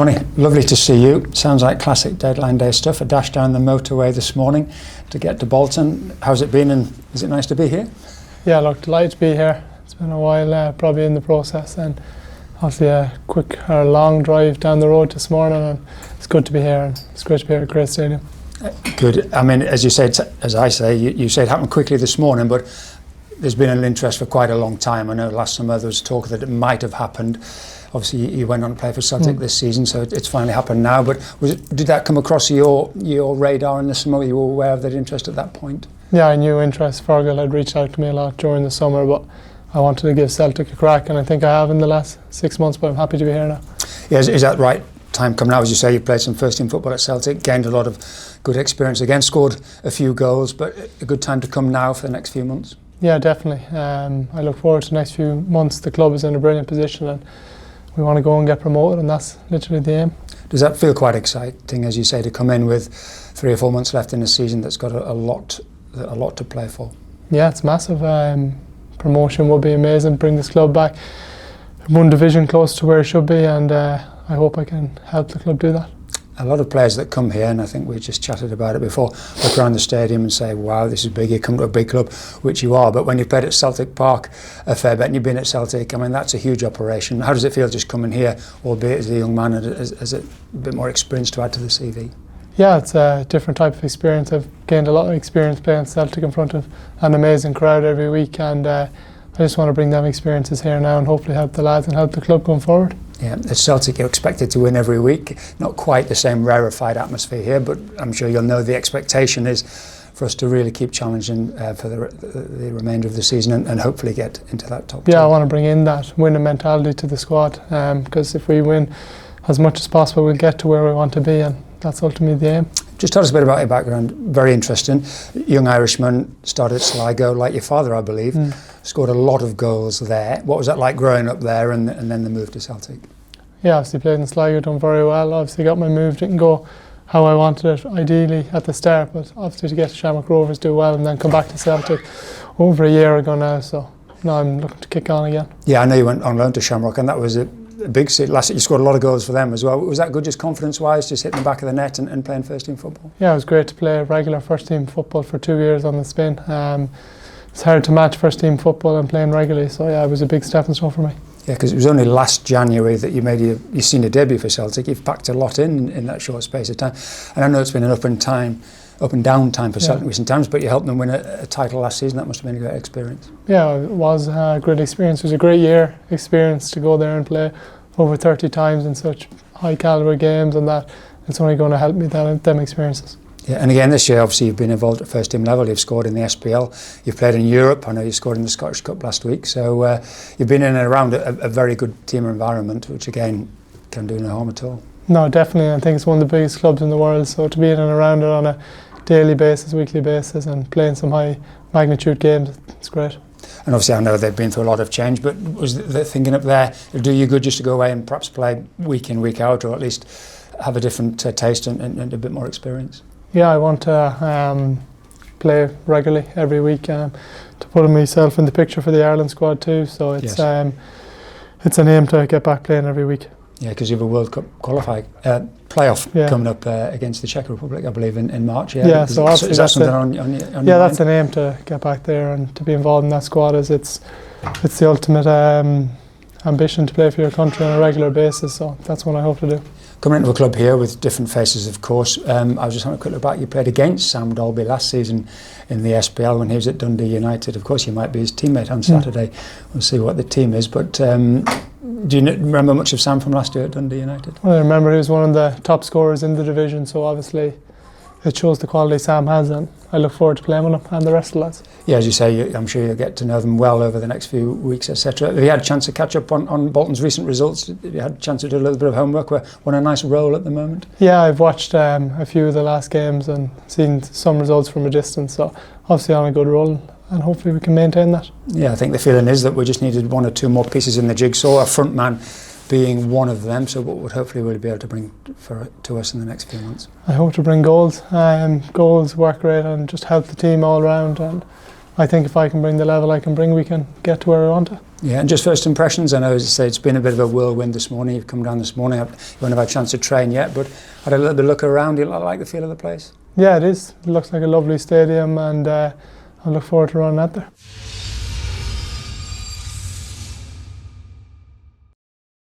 Johnny, lovely to see you. Sounds like classic deadline day stuff. A dash down the motorway this morning to get to Bolton. How's it been, and is it nice to be here? Yeah, look, delighted to be here. It's been a while probably in the process, and obviously a quick or long drive down the road this morning, and it's good to be here, and it's great to be here at Great Stadium. Good. I mean, as you said, as I say, you said it happened quickly this morning, but there's been an interest for quite a long time. I know last summer there was talk that it might have happened. Obviously, you went on to play for Celtic this season, so it's finally happened now. But did that come across your radar in the summer? Were you aware of that interest at that point? Yeah, I knew interest. Fergal had reached out to me a lot during the summer, but I wanted to give Celtic a crack, and I think I have in the last 6 months, but I'm happy to be here now. Yeah, is that right time come now? As you say, you played some first team football at Celtic, gained a lot of good experience again, scored a few goals, but a good time to come now for the next few months? Yeah, definitely. I look forward to the next few months. The club is in a brilliant position, and we want to go and get promoted, and that's literally the aim. Does that feel quite exciting, as you say, to come in with 3 or 4 months left in the season that's got a lot to play for? Yeah, it's massive. Promotion would be amazing. Bring this club back 1 division close to where it should be, and I hope I can help the club do that. A lot of players that come here, and I think we just chatted about it before, look around the stadium and say, wow, this is big, you come to a big club, which you are, but when you've played at Celtic Park a fair bit and you've been at Celtic, I mean, that's a huge operation. How does it feel just coming here, albeit as a young man, as a bit more experience to add to the CV? Yeah, it's a different type of experience. I've gained a lot of experience playing Celtic in front of an amazing crowd every week, and I just want to bring them experiences here now and hopefully help the lads and help the club going forward. Yeah, at Celtic you're expected to win every week. Not quite the same rarefied atmosphere here, but I'm sure you'll know the expectation is for us to really keep challenging for the remainder of the season and hopefully get into that top 10. Yeah, I want to bring in that winning mentality to the squad, because if we win as much as possible, we'll get to where we want to be, and that's ultimately the aim. Just tell us a bit about your background. Very interesting. Young Irishman, started at Sligo, like your father, I believe. Scored a lot of goals there. What was that like growing up there and then the move to Celtic? Yeah, obviously played in Sligo, done very well. Obviously got my move, didn't go how I wanted it ideally at the start, but obviously to get to Shamrock Rovers, do well, and then come back to Celtic over a year ago now, so now I'm looking to kick on again. Yeah, I know you went on loan to Shamrock, and that was a big seat. Last year you scored a lot of goals for them as well. Was that good, just confidence-wise, just hitting the back of the net and playing first-team football? Yeah, it was great to play regular first-team football for 2 years on the spin. It's hard to match first-team football and playing regularly, so yeah, it was a big stepping stone for me. Yeah, because it was only last January that you made your senior debut for Celtic. You've packed a lot in that short space of time, and I know it's been an up and down time for Celtic in recent times, but you helped them win a title last season. That must have been a great experience. Yeah, it was a great experience. It was a great year experience to go there and play over 30 times in such high calibre games, and that it's only going to help me, them experiences. Yeah, and again this year obviously you've been involved at first team level. You've scored in the SPL, you've played in Europe. I know you scored in the Scottish Cup last week, so you've been in and around a very good team environment, which again can do no harm at all. No, definitely. I think it's one of the biggest clubs in the world, so to be in and around it on a daily basis, weekly basis, and playing some high magnitude games, it's great. And obviously I know they've been through a lot of change, but was the thinking up there, it'll do you good just to go away and perhaps play week in, week out, or at least have a different taste and a bit more experience? Yeah, I want to play regularly every week, to put myself in the picture for the Ireland squad too, so it's it's an aim to get back playing every week. Yeah, because you have a World Cup qualifying playoff coming up against the Czech Republic, I believe, in March. Yeah, so is that something on your mind? That's an aim to get back there and to be involved in that squad. As it's the ultimate ambition to play for your country on a regular basis. So that's what I hope to do. Coming into a club here with different faces, of course. I was just having a quick look back. You played against Sam Dolby last season in the SPL when he was at Dundee United. Of course, you might be his teammate on Saturday. We'll see what the team is, but. Do you remember much of Sam from last year at Dundee United? Well, I remember he was one of the top scorers in the division, so obviously it shows the quality Sam has, and I look forward to playing with him and the rest of the lads. Yeah, as you say, I'm sure you'll get to know them well over the next few weeks, etc. Have you had a chance to catch up on Bolton's recent results? Have you had a chance to do a little bit of homework? We're on a nice roll at the moment. Yeah, I've watched a few of the last games and seen some results from a distance, so obviously on a good roll, and hopefully we can maintain that. Yeah, I think the feeling is that we just needed 1 or 2 more pieces in the jigsaw, a front man being one of them, so what would hopefully we'll be able to bring to us in the next few months. I hope to bring goals, work rate, and just help the team all round, and I think if I can bring the level I can bring, we can get to where we want to. Yeah, and just first impressions, I know, as I say, it's been a bit of a whirlwind this morning. You've come down this morning, you won't have had a chance to train yet, but had a little bit of look around. You like the feel of the place? Yeah, it is. It looks like a lovely stadium, and I look forward to running out there.